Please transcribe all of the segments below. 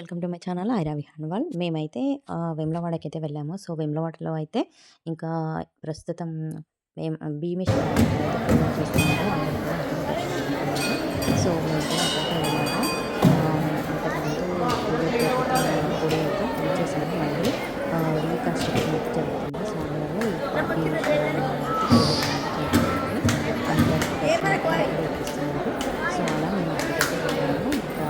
Welcome to my channel Aira విహాన్వాల్. మేమైతే వేములవాడకైతే వెళ్ళాము. సో, వేములవాడలో అయితే ఇంకా ప్రస్తుతం మేము భీమేశ్వర అయితే పూజలు చేస్తున్నాము. అందరూ కూడా అక్కడ దర్శించుకుంటున్నారు. సో, మేము కూడా అక్కడికే వెళ్ళాము. అంతకుముందు ఏదైతే గుడి అయితే చేశారు. మళ్ళీ రీకన్స్ట్రక్షన్ అయితే జరుగుతుంది. సో, అందువల్ల ఈ భీమేశ్వర అందరికీ దర్శనం అయితే ఇప్పిస్తున్నారు. సో, అలా మేము అక్కడికైతే వెళ్ళాము. ఇంకా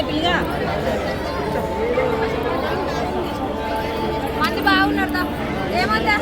ముందుగా మంది బాగున్నారు ఏమందా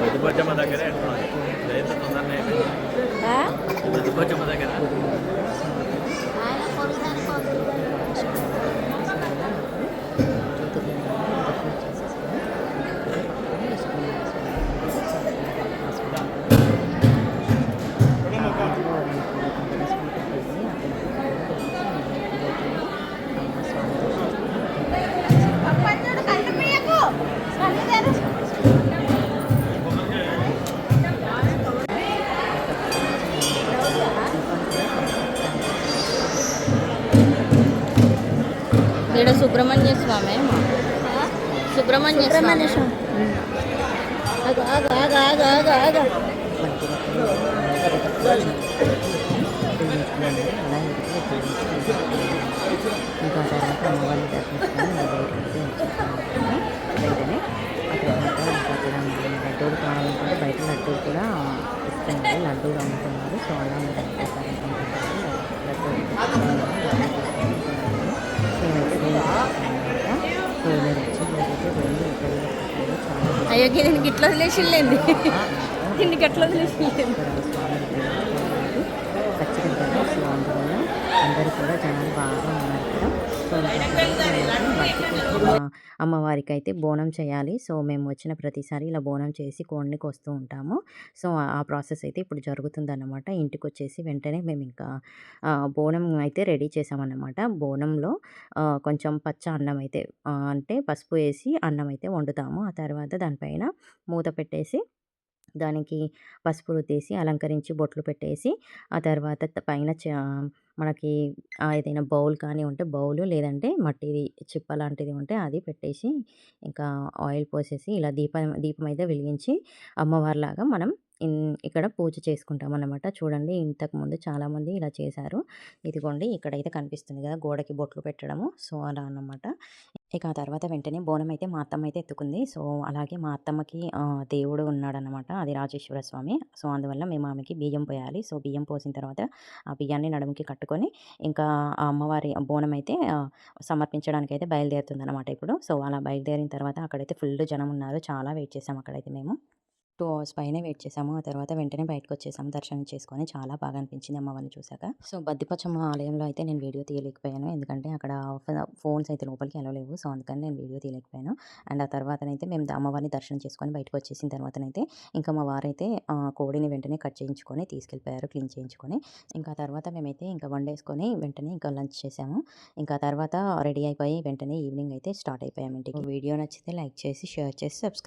మధ్యపోచమ్మ దగ్గరే తొందరనే మధ్యపోచమ్మ దగ్గర ఇక్కడ సుబ్రహ్మణ్య స్వామి సుబ్రహ్మణ్య స్వామి ఇంకా తర్వాత అమ్మవారిని దర్శించుకొని బయటనే అక్కడ అక్కడ లడ్డూలు కావాలనుకుంటే బయట లడ్డూలు కూడా ఇస్తున్నారు. లడ్డూలు అమ్ముతున్నారు. సో అలా అయ్యో దీనికి ఇట్లా వదిలేసిలేండి దీనికి ఎట్లా వదిలేసిలేండి ఖచ్చితంగా. సో అందువల్ల అందరూ కూడా జనాలు బాగా ఉన్నారు ఇక్కడ. సో అమ్మవారికి అయితే బోనం చేయాలి. సో మేము వచ్చిన ప్రతిసారి ఇలా బోనం చేసి కోడిని కోస్తూ ఉంటాము. సో ఆ ప్రాసెస్ అయితే ఇప్పుడు జరుగుతుందన్నమాట. ఇంటికి వచ్చేసి వెంటనే మేము ఇంకా బోనం అయితే రెడీ చేసామన్నమాట. బోనంలో కొంచెం పచ్చ అన్నం అయితే అంటే పసుపు వేసి అన్నం అయితే వండుతాము. ఆ తర్వాత దానిపైన మూత పెట్టేసి దానికి పసుపు రుద్దేసి అలంకరించి బొట్లు పెట్టేసి ఆ తర్వాత పైన మనకి ఏదైనా బౌల్ కానీ ఉంటే బౌలు లేదంటే మట్టిది చిప్ప లాంటిది ఉంటే అది పెట్టేసి ఇంకా ఆయిల్ పోసేసి ఇలా దీపం అయితే వెలిగించి అమ్మవారిలాగా మనం ఇక్కడ పూజ చేసుకుంటాం అన్నమాట. చూడండి ఇంతకుముందు చాలామంది ఇలా చేశారు. ఇదిగోండి ఇక్కడైతే కనిపిస్తుంది కదా గోడకి బొట్లు పెట్టడము. సో అలా అన్నమాట. ఇక ఆ తర్వాత వెంటనే బోనం అయితే మా అత్తమ్మ అయితే ఎత్తుకుంది. సో అలాగే మా అత్తమ్మకి దేవుడు ఉన్నాడనమాట. అది రాజేశ్వర స్వామి. సో అందువల్ల మేము ఆమెకి బియ్యం పోయాలి. సో బియ్యం పోసిన తర్వాత ఆ బియ్యాన్ని నడుముకి కట్టుకొని ఇంకా ఆ అమ్మవారి బోనం అయితే సమర్పించడానికి అయితే బయలుదేరుతుందన్నమాట ఇప్పుడు. సో అలా బయలుదేరిన తర్వాత అక్కడైతే ఫుల్ జనం ఉన్నారు. చాలా వెయిట్ చేసాం అక్కడైతే మేము. 2 అవర్స్ పైనే వెయిట్ చేసాము. ఆ తర్వాత వెంటనే బయటకొచ్చేసాము దర్శనం చేసుకొని. చాలా బాగా అనిపించింది అమ్మవారిని చూసాక. సో బద్దిపచ్చమ్మ ఆలయంలో అయితే నేను వీడియో తీయలేకపోయాను. ఎందుకంటే అక్కడ ఫోన్స్ అయితే లోపలికి లేవు. సో అందుకని నేను వీడియో తీయలేకపోయాను. అండ్ ఆ తర్వాతనైతే మేము అమ్మవారిని దర్శనం చేసుకొని బయటకు వచ్చేసిన తర్వాతనైతే ఇంకా మా వారైతే కోడిని వెంటనే కట్ చేయించుకొని తీసుకెళ్ళిపోయారు క్లీన్ చేయించుకొని. ఇంకా తర్వాత మేమైతే ఇంకా వండేసుకొని వెంటనే ఇంకా లంచ్ చేసాము. ఇంకా తర్వాత రెడీ అయిపోయి వెంటనే ఈవినింగ్ అయితే స్టార్ట్ అయిపోయాము ఇంటికి. వీడియో నచ్చితే లైక్ చేసి షేర్ చేసి సబ్స్క్రైబ్